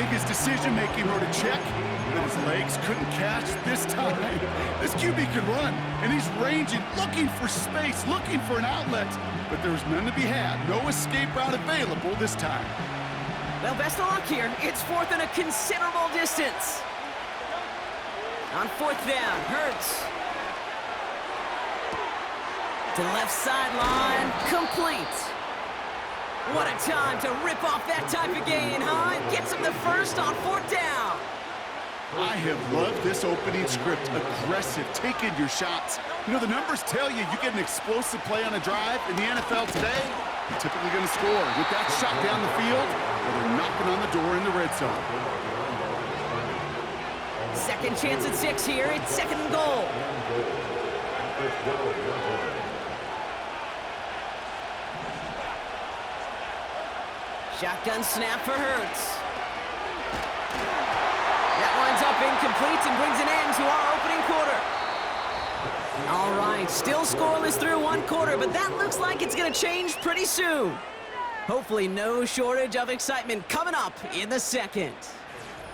think his decision-making wrote a check that his legs couldn't catch this time. This QB can run, and he's ranging, looking for space, looking for an outlet. But there's none to be had. No escape route available this time. Well, best of luck here. It's fourth and a considerable distance. On fourth down, Hurts. To the left sideline, complete. What a time to rip off that type of gain, huh? Gets him the first on fourth down. I have loved this opening script. Aggressive, taking your shots. You know, the numbers tell you get an explosive play on a drive in the NFL today, you're typically going to score. With that shot down the field, well, they're knocking on the door in the red zone. Second chance at 6 here. It's second and goal. Shotgun snap for Hurts. That winds up incomplete and brings an end to our opening quarter. All right, still scoreless through one quarter, but that looks like it's going to change pretty soon. Hopefully no shortage of excitement coming up in the second.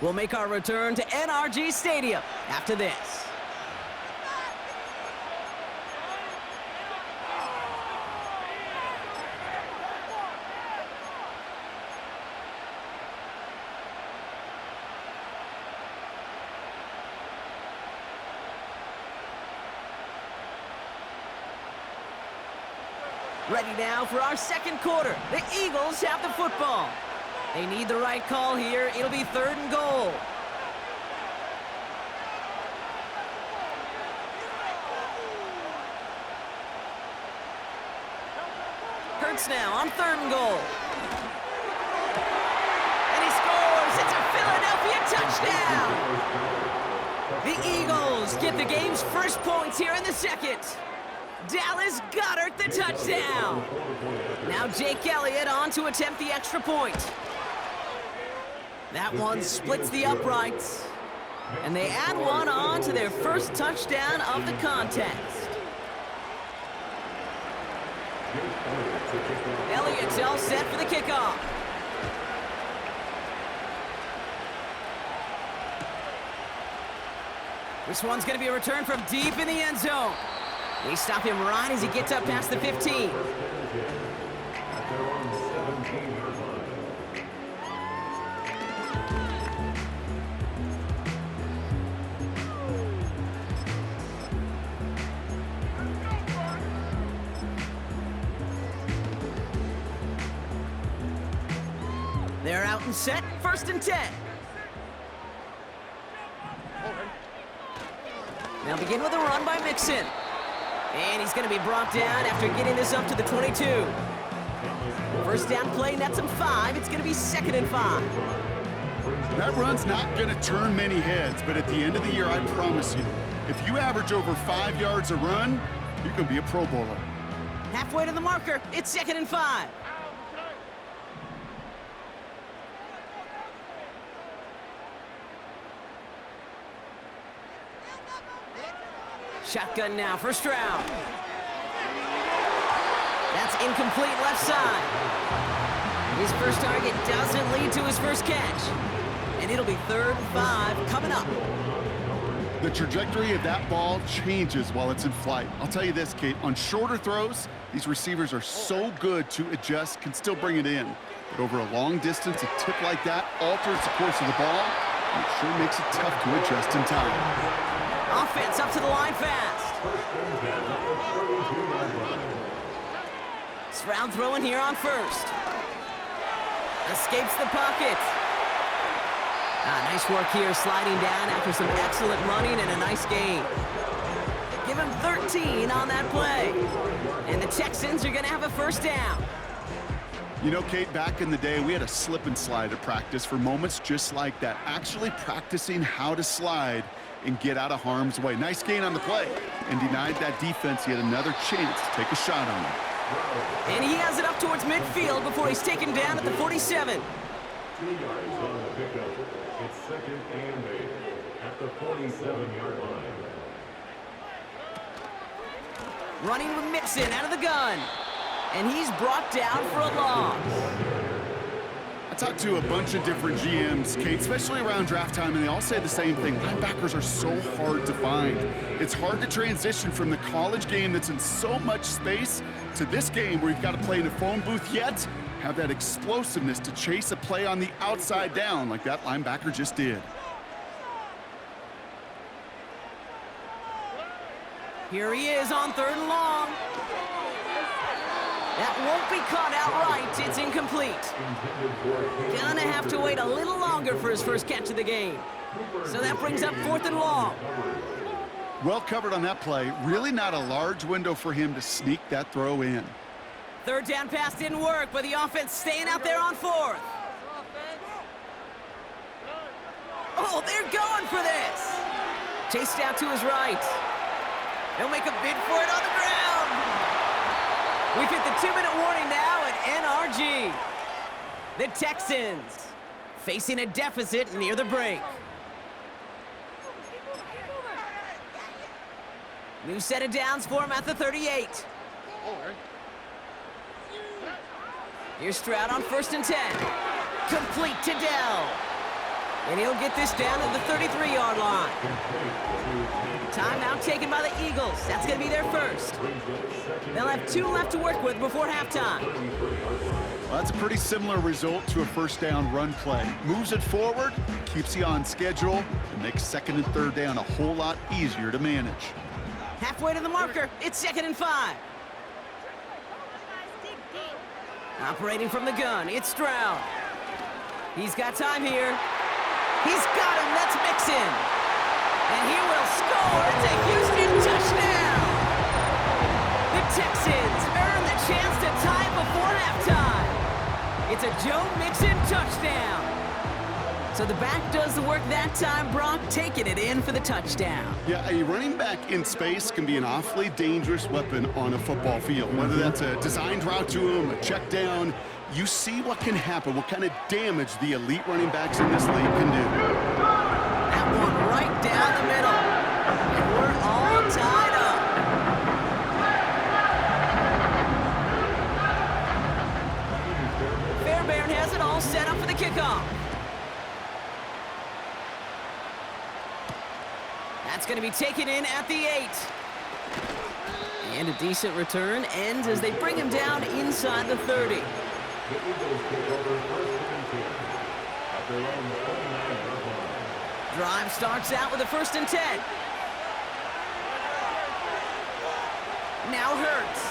We'll make our return to NRG Stadium after this. Ready now for our second quarter. The Eagles have the football. They need the right call here. It'll be third and goal. Hurts now on third and goal. And he scores. It's a Philadelphia touchdown. The Eagles get the game's first points here in the second. Dallas Goedert the touchdown. Now Jake Elliott on to attempt the extra point. That one splits the uprights. And they add one on to their first touchdown of the contest. Elliott's all set for the kickoff. This one's going to be a return from deep in the end zone. They stop him right as he gets up past the 15. They're out and set, first and 10. Now begin with a run by Mixon. And he's going to be brought down after getting this up to the 22. First down play, nets him 5. It's going to be second and 5. That run's not going to turn many heads, but at the end of the year, I promise you, if you average over 5 yards a run, you're going to be a Pro Bowler. Halfway to the marker, it's second and 5. Shotgun now, first round. That's incomplete left side. His first target doesn't lead to his first catch. And it'll be third and 5 coming up. The trajectory of that ball changes while it's in flight. I'll tell you this, Kate, on shorter throws, these receivers are so good to adjust, can still bring it in. But over a long distance, a tip like that alters the course of the ball, and it sure makes it tough to adjust in time. Offense up to the line fast. It's round throwing here on first. Escapes the pocket. Nice work here sliding down after some excellent running and a nice gain. Give him 13 on that play. And the Texans are going to have a first down. You know, Kate, back in the day, we had a slip and slide at practice for moments just like that. Actually practicing how to slide and get out of harm's way. Nice gain on the play, and denied that defense yet another chance to take a shot on him. And he has it up towards midfield before he's taken down at the 47. 2 yards on the pickup. It's second and 8 at the 47-yard line. Running with Mixon out of the gun. And he's brought down for a loss. I talked to a bunch of different GMs, Kate, especially around draft time, and they all say the same thing. Linebackers are so hard to find. It's hard to transition from the college game that's in so much space to this game where you've got to play in a phone booth, yet have that explosiveness to chase a play on the outside down like that linebacker just did. Here he is on 3rd and long. That won't be caught outright. It's incomplete. Gonna have to wait a little longer for his first catch of the game. So that brings up 4th and long. Well covered on that play. Really not a large window for him to sneak that throw in. 3rd down pass didn't work, but the offense staying out there on 4th. Oh, they're going for this. Chased out to his right. They'll make a bid for it on the ground. We've hit the 2-minute warning now at NRG. The Texans facing a deficit near the break. New set of downs for him at the 38. Here's Stroud on 1st and 10. Complete to Dell. And he'll get this down at the 33-yard line. Timeout taken by the Eagles. That's going to be their first. They'll have 2 left to work with before halftime. Well, that's a pretty similar result to a 1st down run play. Moves it forward, keeps you on schedule, and makes 2nd and 3rd down a whole lot easier to manage. Halfway to the marker, it's 2nd and 5. Operating from the gun, it's Stroud. He's got time here. He's got him, that's Mixon. And he will score, it's a Houston touchdown. The Texans earn the chance to tie before halftime. It's a Joe Mixon touchdown. So the back does the work that time, Brock taking it in for the touchdown. Yeah, a running back in space can be an awfully dangerous weapon on a football field. Whether that's a designed route to him, a check down, you see what can happen, what kind of damage the elite running backs in this league can do. That one right down the middle. And we're all tied up. Fairbairn has it all set up for the kickoff. That's going to be taken in at the 8. And a decent return ends as they bring him down inside the 30. The Eagles take over 1st and 10 at their own 49-yard line. Drive starts out with a 1st and 10. Now Hurts.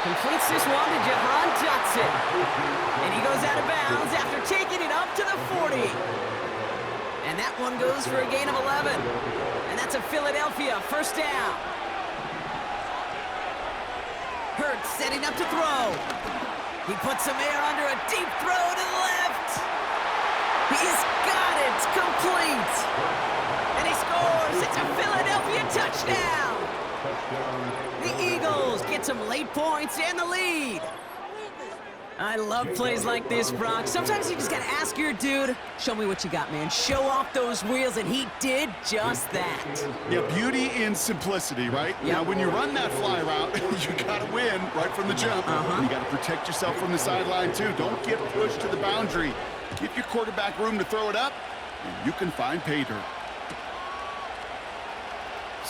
Completes this one to Jahan Dotson. And he goes out of bounds after taking it up to the 40. And that one goes for a gain of 11. And that's a Philadelphia 1st down. Hurts setting up to throw. He puts some air under a deep throw to the left. He's got it, complete. And he scores, it's a Philadelphia touchdown. The Eagles get some late points and the lead. I love plays like this, Brock. Sometimes you just gotta ask your dude, show me what you got, man. Show off those wheels, and he did just that. Yeah, beauty in simplicity, right? Yep. Now, when you run that fly route, you gotta win right from the jump. You gotta protect yourself from the sideline, too. Don't get pushed to the boundary. Give your quarterback room to throw it up, and you can find pay dirt.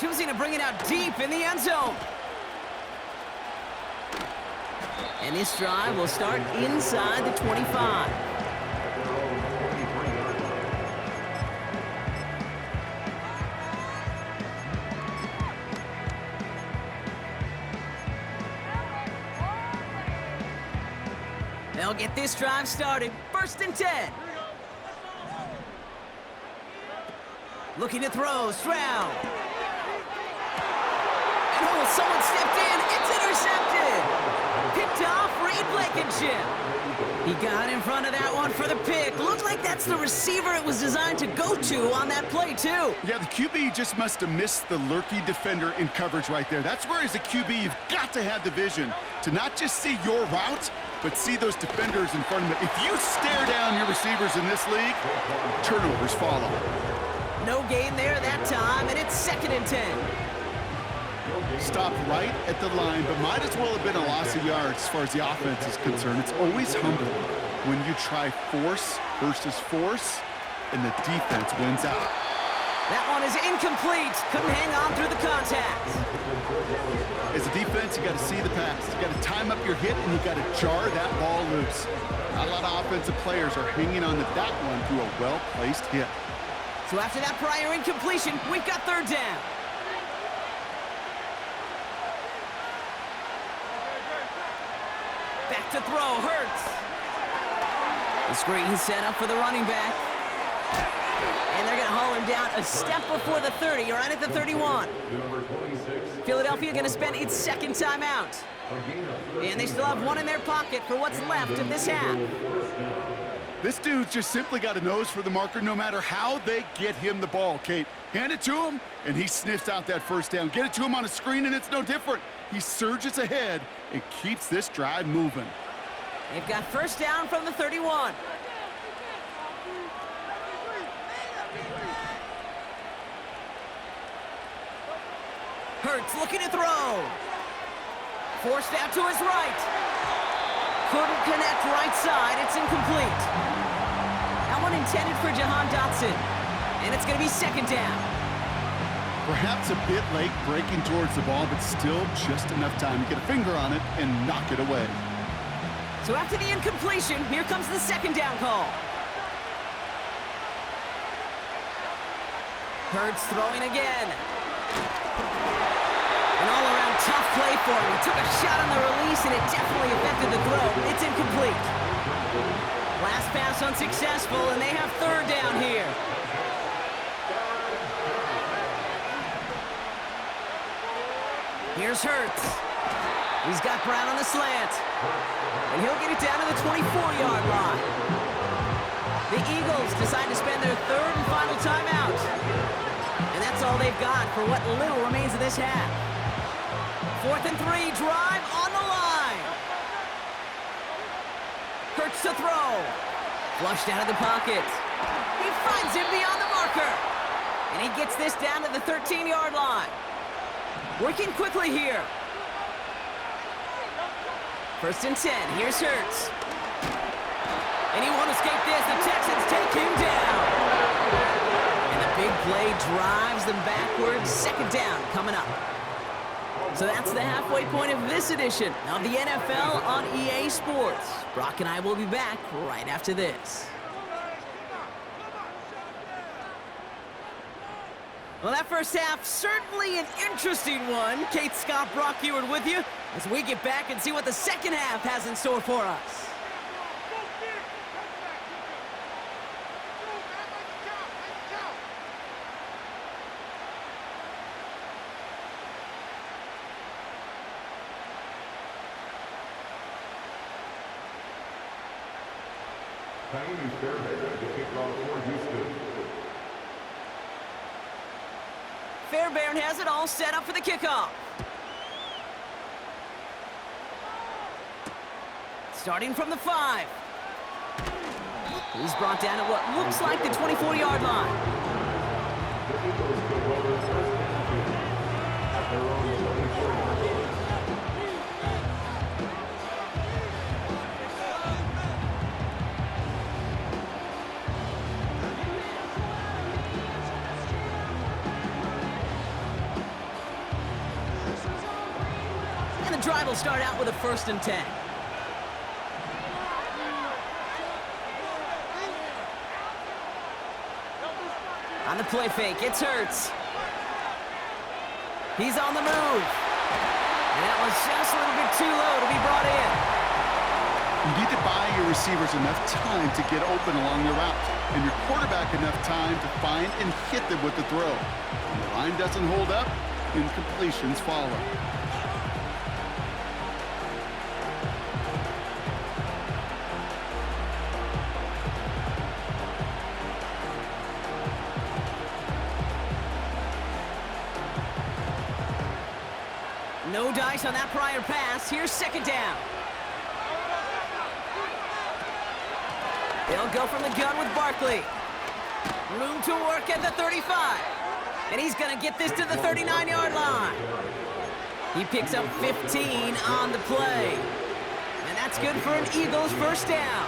Choosing to bring it out deep in the end zone. And this drive will start inside the 25. They'll get this drive started. 1st and 10. Looking to throw, Stroud. And oh, someone stepped in. It's intercepted. Picked off Reed Blankenship. He got in front of that one for the pick. Looked like that's the receiver it was designed to go to on that play, too. Yeah, the QB just must have missed the lurky defender in coverage right there. That's where, as a QB, you've got to have the vision to not just see your route, but see those defenders in front of you. If you stare down your receivers in this league, turnovers follow. No gain there that time, and it's 2nd and 10. Stopped right at the line, but might as well have been a loss of yards as far as the offense is concerned. It's always humbling when you try force versus force, and the defense wins out. That one is incomplete. Couldn't hang on through the contact. As a defense, you got to see the pass. You got to time up your hit, and you got to jar that ball loose. Not a lot of offensive players are hanging on to that one through a well-placed hit. So after that prior incompletion, we've got third down. Back to throw, Hurts. The screen set up for the running back. And they're going to haul him down a step before the 30, right at the 31. Philadelphia going to spend its second timeout. And they still have one in their pocket for what's left of this half. This dude's just simply got a nose for the marker no matter how they get him the ball, Kate. Hand it to him, and he sniffs out that first down. Get it to him on a screen, and it's no different. He surges ahead and keeps this drive moving. They've got first down from the 31. Hurts looking to throw. Forced out to his right. Couldn't connect right side. It's incomplete. That one intended for Jahan Dotson. And it's going to be second down. Perhaps a bit late breaking towards the ball, but still just enough time to get a finger on it and knock it away. So after the incompletion, here comes the second down call. Hurts throwing again. An all-around tough play for him. He took a shot on the release, and it definitely affected the throw. It's incomplete. Last pass unsuccessful, and they have third down here. Here's Hurts. He's got Brown on the slant. And he'll get it down to the 24-yard line. The Eagles decide to spend their third and final timeout. And that's all they've got for what little remains of this half. 4th and 3, drive on the line. Hurts to throw. Flushed out of the pocket. He finds him beyond the marker. And he gets this down to the 13-yard line. Working quickly here. 1st and 10, here's Hurts. And he won't escape this. The Texans take him down. And the big play drives them backwards. Second down coming up. So that's the halfway point of this edition of the NFL on EA Sports. Brock and I will be back right after this. Well, that first half, certainly an interesting one. Kate, Scott, Brock Ewart with you as we get back and see what the second half has in store for us. Fairbairn has it all set up for the kickoff. Starting from the 5. He's brought down at what looks like the 24-yard line. And the drive will start out with a 1st and 10. On the play fake, it's Hurts. He's on the move. And that was just a little bit too low to be brought in. You need to buy your receivers enough time to get open along the route, and your quarterback enough time to find and hit them with the throw. When the line doesn't hold up, incompletions follow. No dice on that prior pass. Here's second down. They'll go from the gun with Barkley. Room to work at the 35. And he's going to get this to the 39-yard line. He picks up 15 on the play. And that's good for an Eagles first down.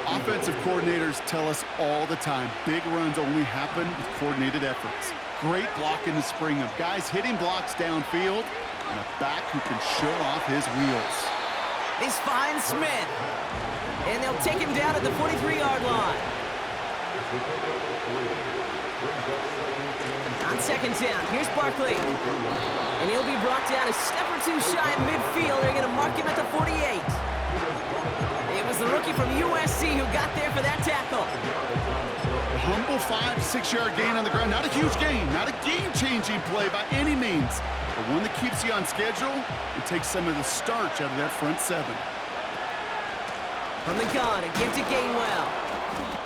Offensive coordinators tell us all the time, big runs only happen with coordinated efforts. Great block in the spring of guys hitting blocks downfield and a back who can show off his wheels. This finds Smith. And they'll take him down at the 43-yard line. On second down, here's Barkley. And he'll be brought down a step or two shy of midfield. They're going to mark him at the 48. It was the rookie from USC who got there for that tackle. A humble 5 to 6 yard gain on the ground. Not a huge gain, not a game-changing play by any means, but one that keeps you on schedule and takes some of the starch out of that front seven. From the gun, a give to Gainwell.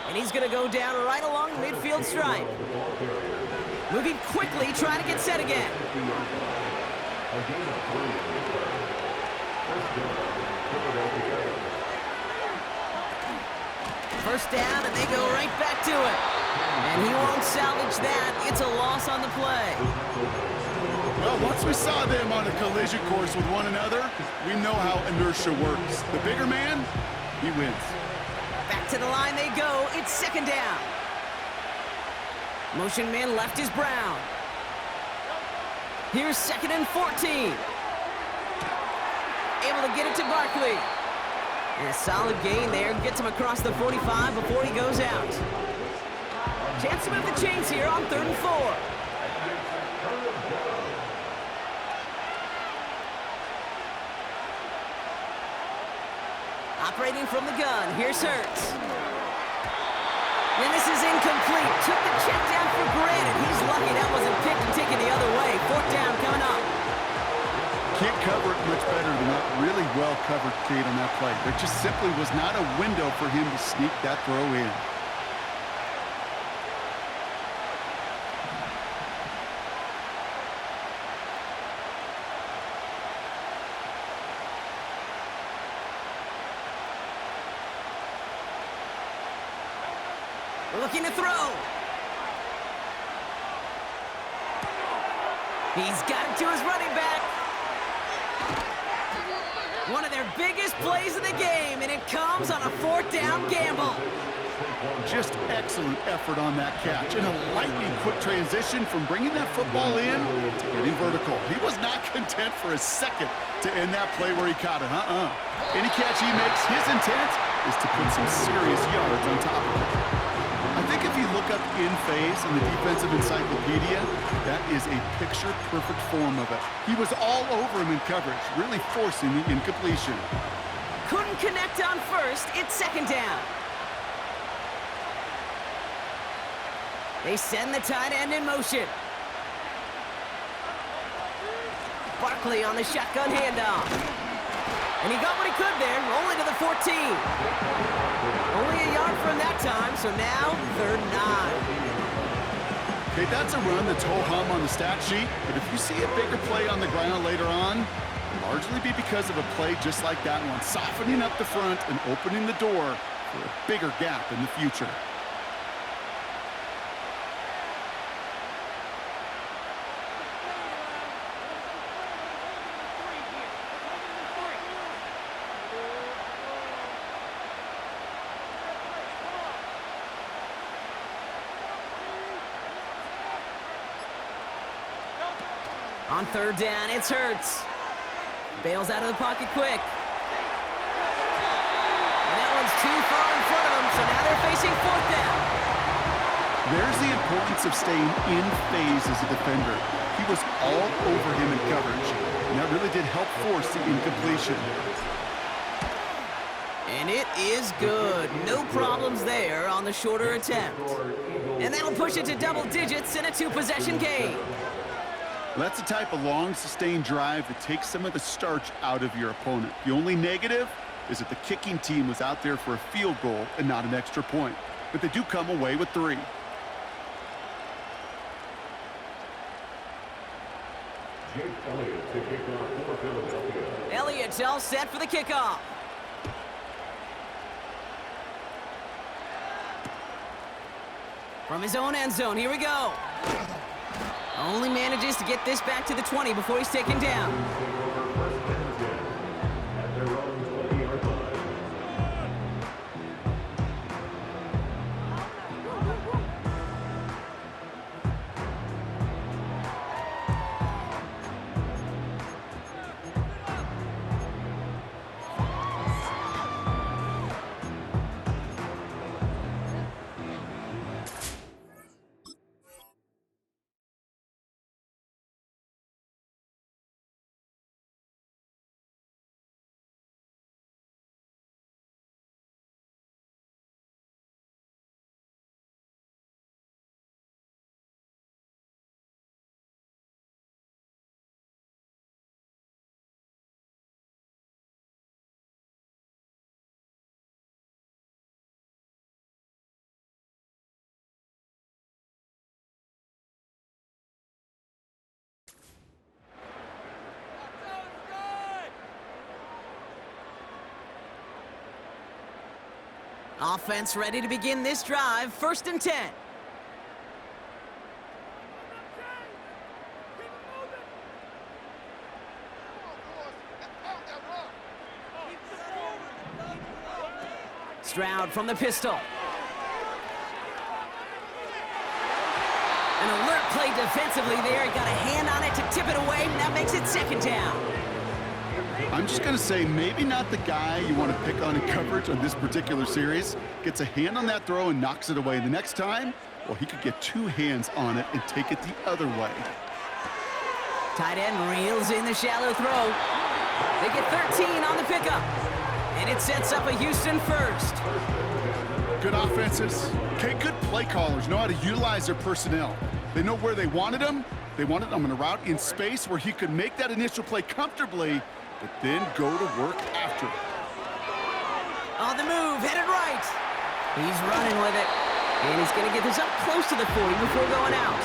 And he's going to go down right along the midfield stripe. Moving quickly, trying to get set again. First down, and they go right back to it. And he won't salvage that. It's a loss on the play. Well, once we saw them on a collision course with one another, we know how inertia works. The bigger man, he wins. Back to the line they go. It's second down. Motion man left is Brown. Here's 2nd and 14. Able to get it to Barkley. And a solid gain there. Gets him across the 45 before he goes out. Chance to move the chains here on 3rd and 4. Operating from the gun. Here's Hurts. And this is incomplete. Took the check down for granted. He's lucky that wasn't picked and taken the other way. 4th down coming up. Can't cover it much better than that. Really well covered, Kate, on that play. There just simply was not a window for him to sneak that throw in. Looking to throw. He's got it to his running back. One of their biggest plays of the game, and it comes on a 4th down gamble. Just excellent effort on that catch. And a lightning quick transition from bringing that football in to getting vertical. He was not content for a second to end that play where he caught it. Any catch he makes, his intent is to put some serious yards on top of it. I think if you look up in phase in the defensive encyclopedia, that is a picture-perfect form of it. He was all over him in coverage, really forcing the incompletion. Couldn't connect on first. It's 2nd down. They send the tight end in motion. Barkley on the shotgun handoff. And he got what he could there, rolling to the 14. Only a yard from that time, so now 3rd and 9. Okay, that's a run that's ho-hum on the stat sheet, but if you see a bigger play on the ground later on, it'll largely be because of a play just like that one, softening up the front and opening the door for a bigger gap in the future. On 3rd down, it's Hurts. Bails out of the pocket quick. And that one's too far in front of him, so now they're facing 4th down. There's the importance of staying in phase as a defender. He was all over him in coverage, and that really did help force the incompletion. And it is good. No problems there on the shorter attempt. And that'll push it to double digits in a 2-possession game. That's the type of long, sustained drive that takes some of the starch out of your opponent. The only negative is that the kicking team was out there for a field goal and not an extra point. But they do come away with 3. Elliott's all set for the kickoff. From his own end zone, here we go. Only manages to get this back to the 20 before he's taken down. First and 10 at their own 20-yard line. Offense ready to begin this drive. 1st and 10. Stroud from the pistol. An alert play defensively there. He got a hand on it to tip it away, and that makes it 2nd down. I'm just going to say maybe not the guy you want to pick on in coverage on this particular series. Gets a hand on that throw and knocks it away. The next time, well, he could get 2 hands on it and take it the other way. Tight end reels in the shallow throw. They get 13 on the pickup. And it sets up a Houston first. Good offenses. Okay, good play callers know how to utilize their personnel. They know where they wanted him. They wanted him in a route in space where he could make that initial play comfortably, but then go to work after it. On the move, headed right. He's running with it. And he's going to get this up close to the 40 before going out.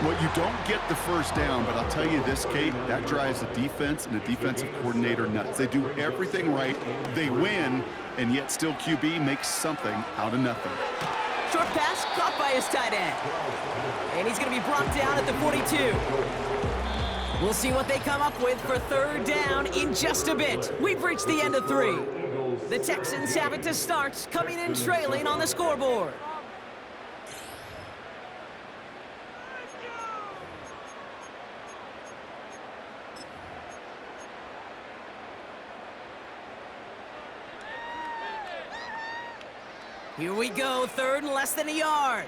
Well, you don't get the first down, but I'll tell you this, Kate, that drives the defense and the defensive coordinator nuts. They do everything right. They win, and yet still QB makes something out of nothing. Short pass caught by his tight end. And he's going to be brought down at the 42. We'll see what they come up with for 3rd down in just a bit. We've reached the end of 3. The Texans have it to start, coming in trailing on the scoreboard. Here we go, 3rd and less than a yard.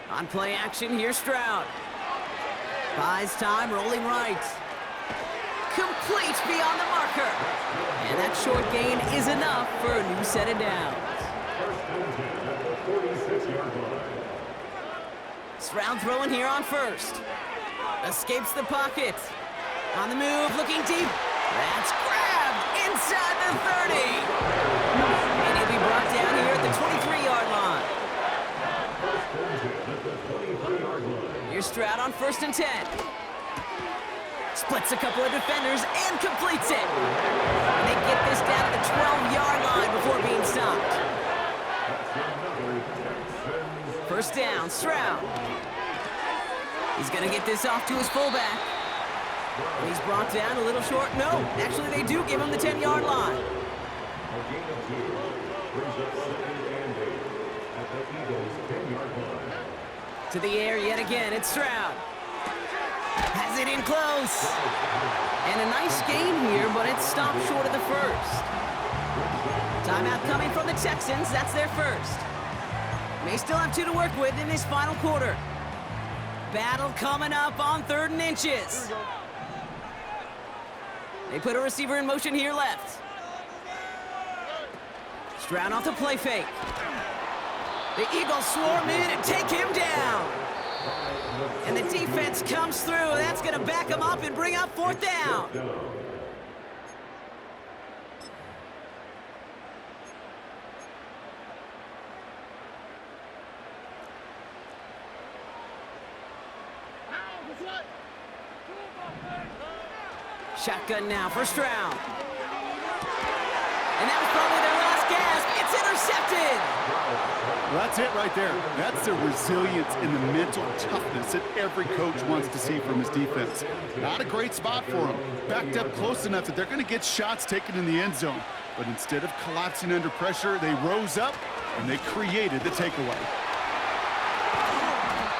On play action, here's Stroud. Buys time, rolling right. Complete beyond the marker. And that short gain is enough for a new set of downs. First and 10 at the 46-yard line. Stroud throwing here on 1st. Escapes the pocket. On the move, looking deep. That's grabbed inside the 30. And he'll be brought down here at the 23-yard line. Here's Stroud on 1st and 10. Splits a couple of defenders and completes it. And they get this down to the 12-yard line before being stopped. 1st down, Stroud. He's going to get this off to his fullback. And he's brought down a little short. No, actually they do give him the 10-yard line. A gain of 2 brings up 2nd and 8 at the Eagles' 10-yard line. To the air yet again, it's Stroud. Has it in close. And a nice gain here, but it's stopped short of the 1st. Timeout coming from the Texans. That's their 1st. May still have 2 to work with in this final quarter. Battle coming up on 3rd and inches. They put a receiver in motion here left. Stroud off the play fake. The Eagles swarm in and take him down. And the defense comes through. That's going to back him up and bring up 4th down. Shotgun now for Stroud. And that was probably their last last gasp. It's intercepted. Well, that's it right there. That's the resilience and the mental toughness that every coach wants to see from his defense. Not a great spot for him. Backed up close enough that they're going to get shots taken in the end zone. But instead of collapsing under pressure, they rose up and they created the takeaway.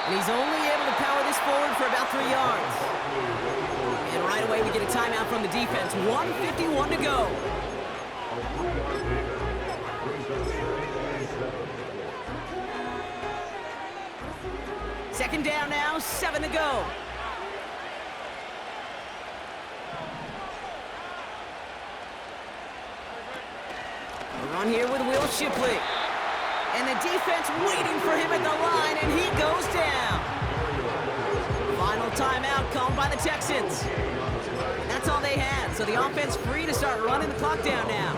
And he's only able to power this forward for about 3 yards. And right away we get a timeout from the defense. 1:51 to go. Second down now, 7 to go. A run here with Will Shipley. And the defense waiting for him at the line, and he goes down. Final timeout called by the Texans. That's all they had, so the offense free to start running the clock down now.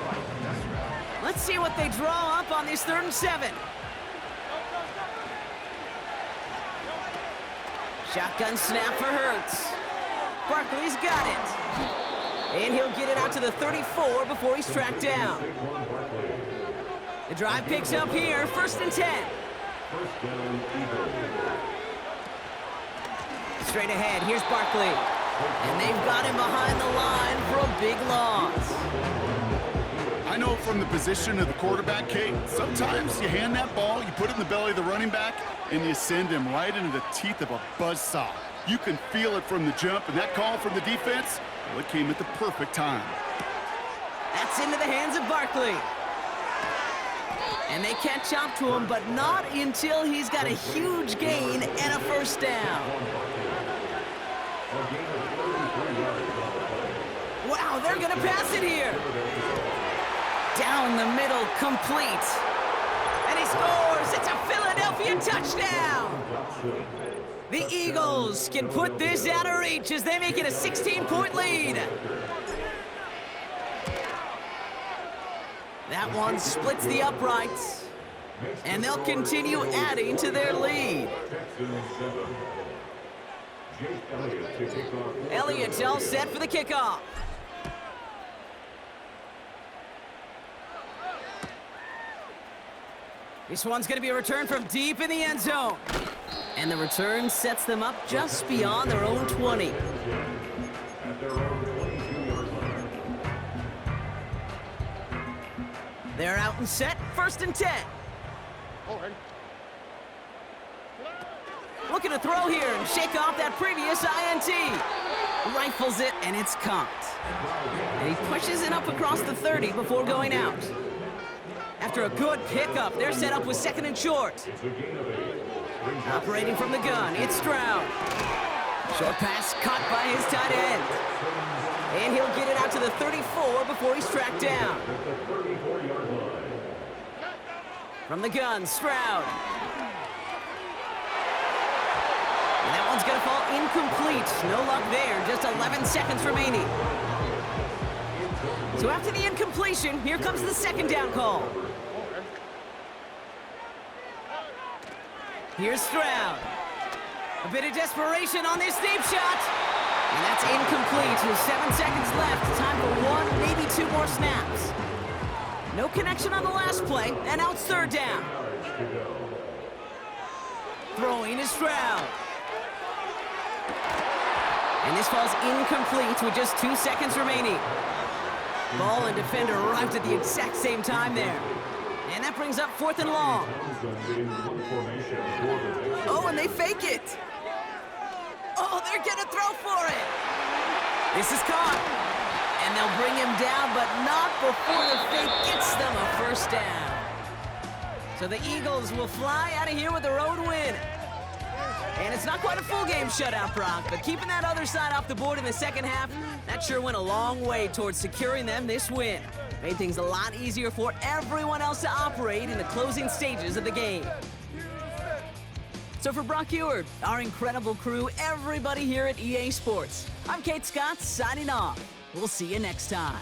Let's see what they draw up on this 3rd and 7. Shotgun snap for Hurts. Barkley's got it. And he'll get it out to the 34 before he's tracked down. The drive picks up here, 1st and 10. Straight ahead, here's Barkley. And they've got him behind the line for a big loss. I know from the position of the quarterback, Kate, sometimes you hand that ball, you put it in the belly of the running back, and you send him right into the teeth of a buzzsaw. You can feel it from the jump, and that call from the defense, well, it came at the perfect time. That's into the hands of Barkley. And they catch up to him, but not until he's got a huge gain and a 1st down. Wow, they're going to pass it here. Down the middle, complete. And he scores. It's a Philadelphia touchdown. The Eagles can put this out of reach as they make it a 16-point lead. That one splits the uprights, and they'll continue adding to their lead. Elliott's all set for the kickoff. This one's going to be a return from deep in the end zone. And the return sets them up just beyond their own 20. They're out and set, 1st and 10. Looking to throw here and shake off that previous INT. Rifles it, and it's caught. And he pushes it up across the 30 before going out. After a good pickup, they're set up with 2nd and short. Operating from the gun, it's Stroud. Short pass caught by his tight end. And he'll get it out to the 34 before he's tracked down. From the gun, Stroud. And that one's going to fall incomplete. No luck there, just 11 seconds remaining. So after the incompletion, here comes the 2nd down call. Here's Stroud. A bit of desperation on this deep shot. And that's incomplete with 7 seconds left. Time for 1, maybe 2 more snaps. No connection on the last play, and now it's 3rd down. Throwing is Stroud. And this falls incomplete with just 2 seconds remaining. Ball and defender arrived at the exact same time there. And that brings up 4th and long. Oh, and they fake it. Oh, they're gonna throw for it. This is caught. And they'll bring him down, but not before the fake gets them a 1st down. So the Eagles will fly out of here with a road win. And it's not quite a full game shutout, Brock, but keeping that other side off the board in the 2nd half, that sure went a long way towards securing them this win. Made things a lot easier for everyone else to operate in the closing stages of the game. So for Brock Eward, our incredible crew, everybody here at EA Sports, I'm Kate Scott signing off. We'll see you next time.